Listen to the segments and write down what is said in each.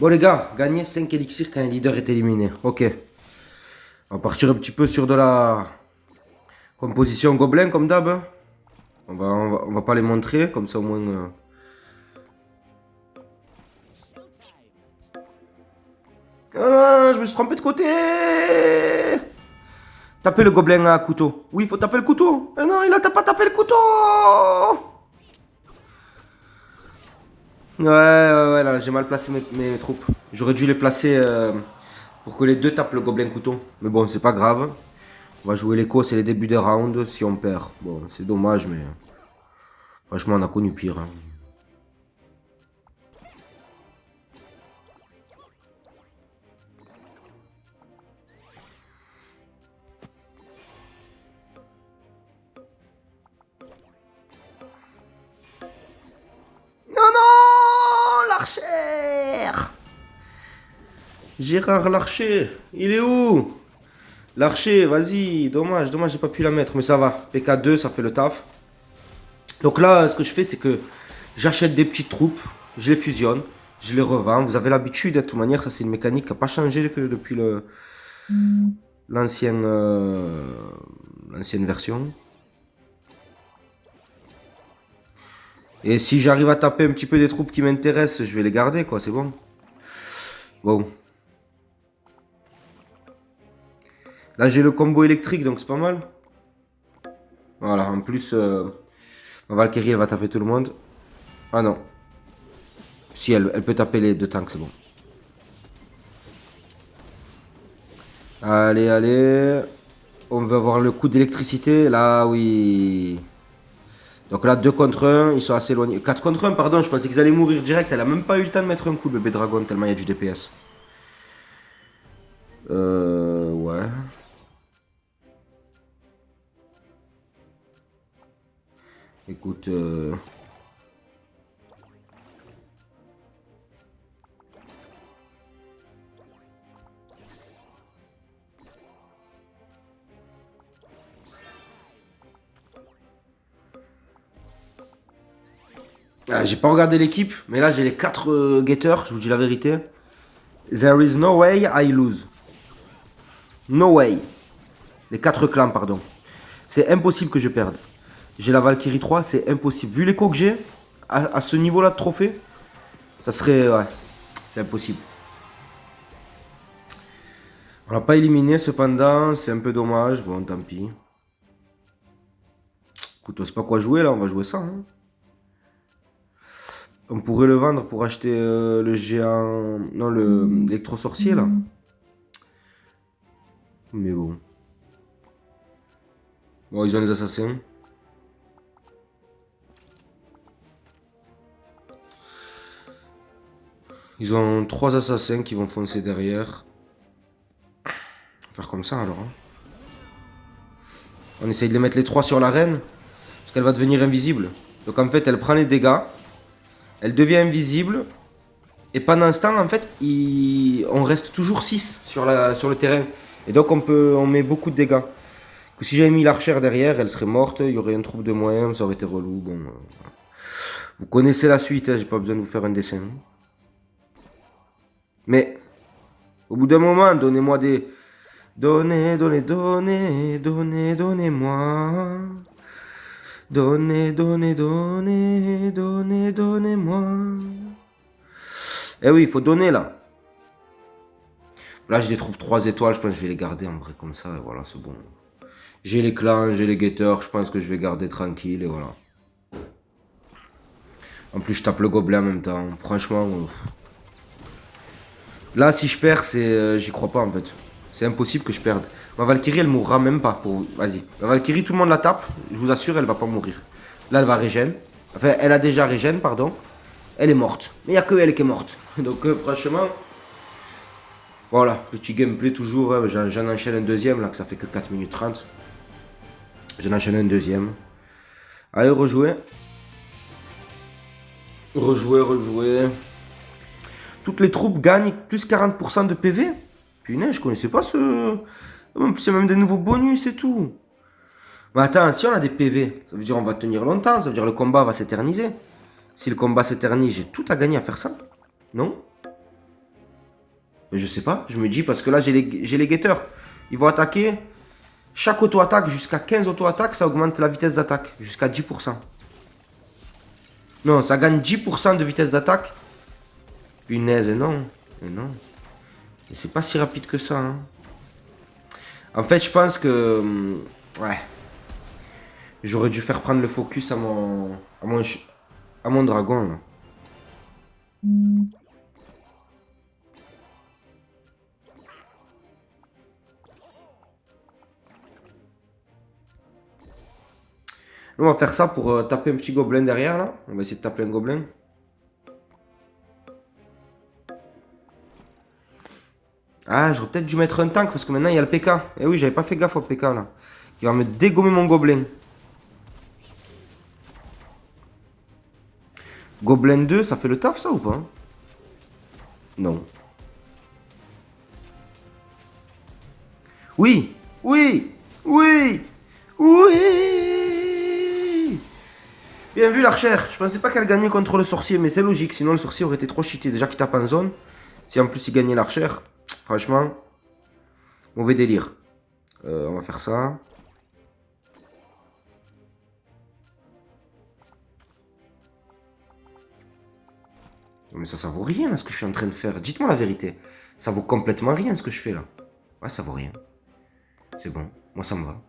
Bon les gars, gagner 5 élixirs quand un leader est éliminé. Ok. On va partir un petit peu sur de la composition gobelin comme d'hab, hein. On va pas les montrer, comme ça au moins... Ah, je me suis trompé de côté. Tapez le gobelin à couteau. Oui, il faut taper le couteau. Ah non, il a pas tapé le couteau. Ouais, là, j'ai mal placé mes troupes. J'aurais dû les placer pour que les deux tapent le gobelin couteau. Mais bon, c'est pas grave. On va jouer l'écho, c'est les débuts des rounds. Si on perd, bon, c'est dommage, mais franchement, on a connu pire, hein. Non, non, l'archer. Gérard Larcher, il est où? L'archer, vas-y, dommage, j'ai pas pu la mettre, mais ça va. PK2, ça fait le taf. Donc là, ce que je fais, c'est que j'achète des petites troupes, je les fusionne, je les revends. Vous avez l'habitude, de toute manière, ça c'est une mécanique qui n'a pas changé depuis l'ancienne l'ancienne version. Et si j'arrive à taper un petit peu des troupes qui m'intéressent, je vais les garder, quoi, c'est bon. Bon. Là, j'ai le combo électrique, donc c'est pas mal. Voilà, en plus, ma Valkyrie, elle va taper tout le monde. Ah non. Si, elle peut taper les deux tanks, c'est bon. Allez, allez. On veut avoir le coup d'électricité. Là, oui. Donc là, 2 contre 1, ils sont assez éloignés. 4 contre 1, pardon, je pensais qu'ils allaient mourir direct. Elle a même pas eu le temps de mettre un coup, bébé dragon, tellement il y a du DPS. Ouais. Écoute, ah, j'ai pas regardé l'équipe, mais là, j'ai les 4 getters, je vous dis la vérité. There is no way I lose. No way. Les 4 clans, pardon. C'est impossible que je perde. J'ai la Valkyrie 3, c'est impossible. Vu l'écho que j'ai, à ce niveau-là de trophée, ça serait... Ouais, c'est impossible. On l'a pas éliminé cependant, c'est un peu dommage. Bon, tant pis. Écoute, on sait pas quoi jouer là, on va jouer ça, hein. On pourrait le vendre pour acheter le géant... Non, l'électro-sorcier là. Mais bon. Bon, ils ont les assassins. Ils ont 3 assassins qui vont foncer derrière. Faire comme ça alors, hein. On essaye de les mettre les 3 sur la reine. Parce qu'elle va devenir invisible. Donc en fait, elle prend les dégâts. Elle devient invisible. Et pendant ce temps, en fait, on reste toujours 6 sur le terrain. Et donc on met beaucoup de dégâts. Que si j'avais mis l'archère derrière, elle serait morte. Il y aurait une troupe de moyens, ça aurait été relou. Bon, vous connaissez la suite, hein, j'ai pas besoin de vous faire un dessin. Mais, au bout d'un moment, donnez-moi des... Donnez-moi. Donnez-moi. Eh oui, il faut donner là. Là, j'ai des troupes 3 étoiles, je pense que je vais les garder en vrai comme ça, et voilà, c'est bon. J'ai les clans, j'ai les guetteurs, je pense que je vais garder tranquille, et voilà. En plus, je tape le gobelin en même temps, franchement. Là, si je perds, j'y crois pas en fait. C'est impossible que je perde. Ma Valkyrie, elle mourra même pas. Vas-y. Ma Valkyrie, tout le monde la tape, je vous assure, elle va pas mourir. Là, elle va régène. Enfin, elle a déjà régène, pardon. Elle est morte. Mais il n'y a que elle qui est morte. Donc, franchement... Voilà, petit gameplay toujours, hein. J'en enchaîne un deuxième là, que ça fait que 4 minutes 30. J'en enchaîne un deuxième. Allez, rejouer. Rejouer. Toutes les troupes gagnent plus 40% de PV. Punaise, je connaissais pas ce... C'est même des nouveaux bonus et tout. Mais attends, si on a des PV, ça veut dire on va tenir longtemps, ça veut dire le combat va s'éterniser. Si le combat s'éternise, j'ai tout à gagner à faire ça. Non? Mais je sais pas, je me dis parce que là j'ai les guetteurs. Ils vont attaquer. Chaque auto-attaque jusqu'à 15 auto-attaques, ça augmente la vitesse d'attaque jusqu'à 10%. Non, ça gagne 10% de vitesse d'attaque. Punaise, et non. Et non. Mais c'est pas si rapide que ça. Hein. En fait, je pense que... Ouais. J'aurais dû faire prendre le focus à mon dragon. Là. Nous, on va faire ça pour taper un petit gobelin derrière, là. On va essayer de taper un gobelin. Ah, j'aurais peut-être dû mettre un tank, parce que maintenant, il y a le PK. Eh oui, j'avais pas fait gaffe au PK, là. Qui va me dégommer mon gobelin. Gobelin 2, ça fait le taf, ça, ou pas? Non. Oui! Oui! Oui! Oui! Bien vu, l'archère. Je pensais pas qu'elle gagnait contre le sorcier, mais c'est logique. Sinon, le sorcier aurait été trop cheaté. Déjà qu'il tape en zone. Si en plus il gagnait l'archère, franchement, mauvais délire. On va faire ça. Non, mais ça vaut rien là, ce que je suis en train de faire. Dites-moi la vérité. Ça vaut complètement rien ce que je fais là. Ouais, ça vaut rien. C'est bon. Moi, ça me va.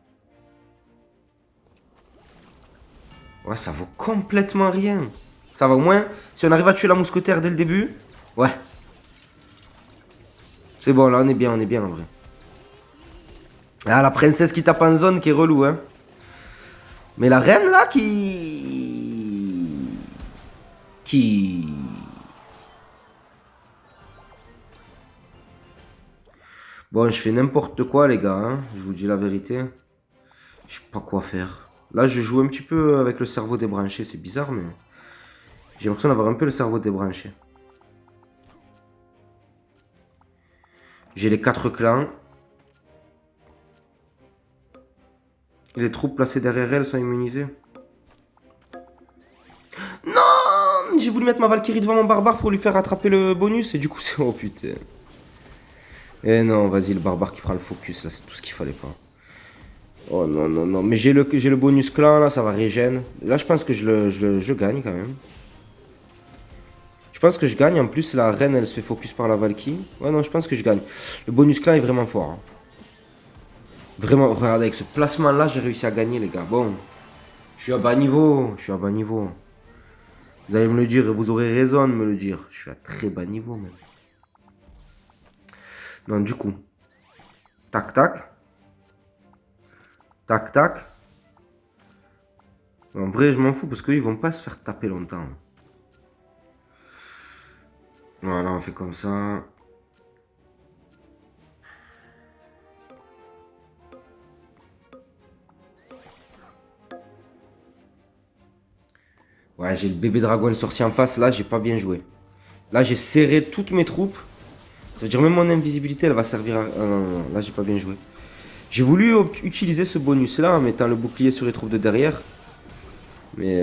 Ouais, ça vaut complètement rien. Ça va au moins. Si on arrive à tuer la mousquetaire dès le début. Ouais. C'est bon, là, on est bien en vrai. Ah, la princesse qui tape en zone qui est relou, hein. Mais la reine là qui... Bon, je fais n'importe quoi, les gars. Hein. Je vous dis la vérité. Je sais pas quoi faire. Là, je joue un petit peu avec le cerveau débranché. C'est bizarre, mais... J'ai l'impression d'avoir un peu le cerveau débranché. J'ai les 4 clans. Les troupes placées derrière elles sont immunisées. Non! J'ai voulu mettre ma Valkyrie devant mon barbare pour lui faire rattraper le bonus. Et du coup, c'est... Oh putain. Eh non, vas-y, le barbare qui prend le focus. Là, c'est tout ce qu'il fallait pas. Oh non, non, non. Mais j'ai le bonus clan, là, ça va régène. Là, je pense que je gagne, quand même. Je pense que je gagne. En plus, la reine, elle se fait focus par la Valkyrie. Ouais, non, je pense que je gagne. Le bonus clan est vraiment fort. Hein. Vraiment, regardez, avec ce placement-là, j'ai réussi à gagner, les gars. Bon, je suis à bas niveau. Je suis à bas niveau. Vous allez me le dire, et vous aurez raison de me le dire. Je suis à très bas niveau, même. Non, du coup. Tac, tac. Tac, tac. En vrai, je m'en fous parce qu'ils vont pas se faire taper longtemps. Voilà, on fait comme ça. Ouais, j'ai le bébé dragon sorti en face. Là, j'ai pas bien joué. Là, j'ai serré toutes mes troupes. Ça veut dire même mon invisibilité, elle va servir à... non, non, non, là, j'ai pas bien joué. J'ai voulu utiliser ce bonus-là en mettant le bouclier sur les troupes de derrière. Mais...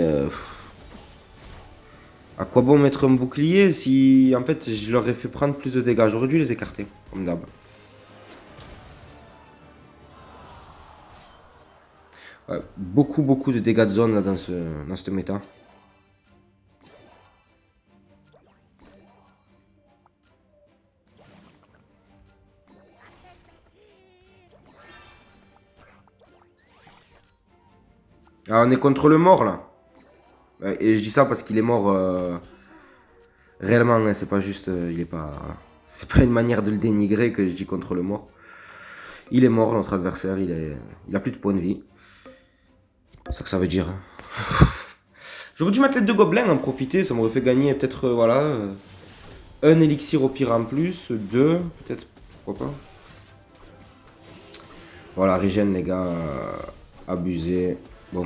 à quoi bon mettre un bouclier si, en fait, je leur ai fait prendre plus de dégâts. J'aurais dû les écarter, comme d'hab. Ouais, beaucoup de dégâts de zone là dans cette méta. Ah, on est contre le mort là. Et je dis ça parce qu'il est mort réellement. Hein, c'est pas juste. Il est pas. C'est pas une manière de le dénigrer que je dis contre le mort. Il est mort, notre adversaire. Il a plus de points de vie. C'est ça que ça veut dire. Hein. J'aurais dû mettre les 2 gobelins, en profiter. Ça m'aurait fait gagner peut-être. Voilà. Un élixir au pire en plus. 2, peut-être. Pourquoi pas. Voilà, régène les gars. Abusé. Bon.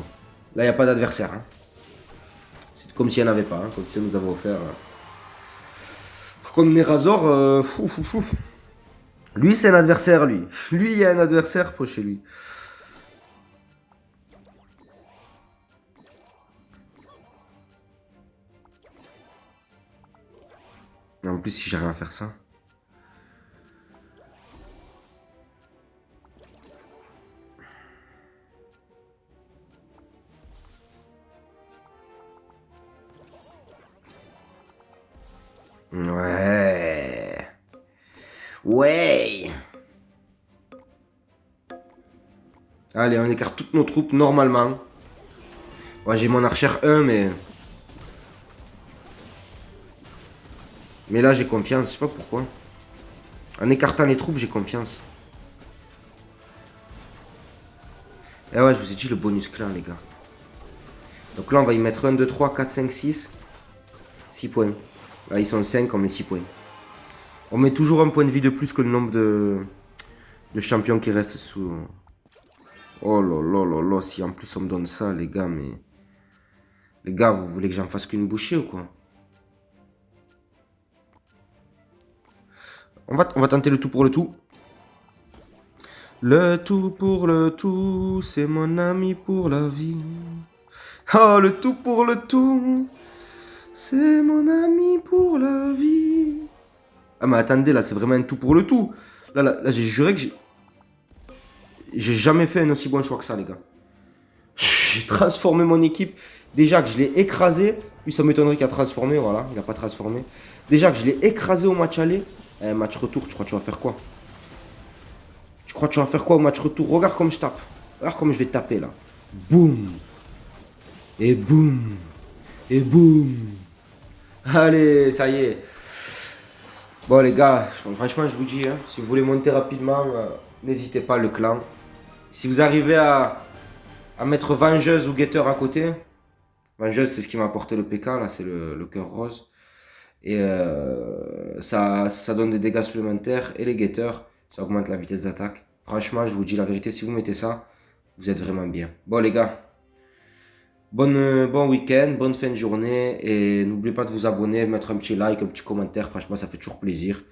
Là, il n'y a pas d'adversaire. Hein. C'est comme s'il n'y en avait pas. Hein, comme si on nous avait offert. Contre Nerazor, lui, c'est un adversaire, lui. Lui, il y a un adversaire pour chez lui. Et en plus, si j'arrive à faire ça. Ouais. Ouais. Allez, on écarte toutes nos troupes normalement. Ouais, j'ai mon archer 1, mais... Mais là, j'ai confiance. Je sais pas pourquoi. En écartant les troupes, j'ai confiance. Et ouais, je vous ai dit le bonus clan, les gars. Donc là, on va y mettre 1, 2, 3, 4, 5, 6. 6 points. Là, ils sont 5, on met 6 points. On met toujours un point de vie de plus que le nombre de champions qui restent sous... Oh là là là là, si en plus on me donne ça, les gars, mais... Les gars, vous voulez que j'en fasse qu'une bouchée ou quoi? On va tenter le tout pour le tout. Le tout pour le tout, c'est mon ami pour la vie. Oh, le tout pour le tout, c'est mon ami pour la vie. Ah mais attendez, là c'est vraiment un tout pour le tout. Là j'ai juré que j'ai jamais fait un aussi bon choix que ça, les gars. J'ai transformé mon équipe. Déjà que je l'ai écrasé. Lui, ça m'étonnerait qu'il a transformé. Voilà, il n'a pas transformé. Déjà que je l'ai écrasé au match aller. Match retour, tu crois que tu vas faire quoi? Tu crois que tu vas faire quoi au match retour? Regarde comme je tape. Regarde comme je vais taper là. Boum. Et boum. Et boum. Allez, ça y est. Bon, les gars, franchement, je vous dis, hein, si vous voulez monter rapidement, n'hésitez pas, le clan. Si vous arrivez à mettre Vengeuse ou Guetteur à côté, Vengeuse, c'est ce qui m'a apporté le PK, là, c'est le cœur rose. Et ça donne des dégâts supplémentaires. Et les guetteurs, ça augmente la vitesse d'attaque. Franchement, je vous dis la vérité, si vous mettez ça, vous êtes vraiment bien. Bon, les gars, bon week-end, bonne fin de journée. Et n'oubliez pas de vous abonner, mettre un petit like, un petit commentaire. Franchement, ça fait toujours plaisir.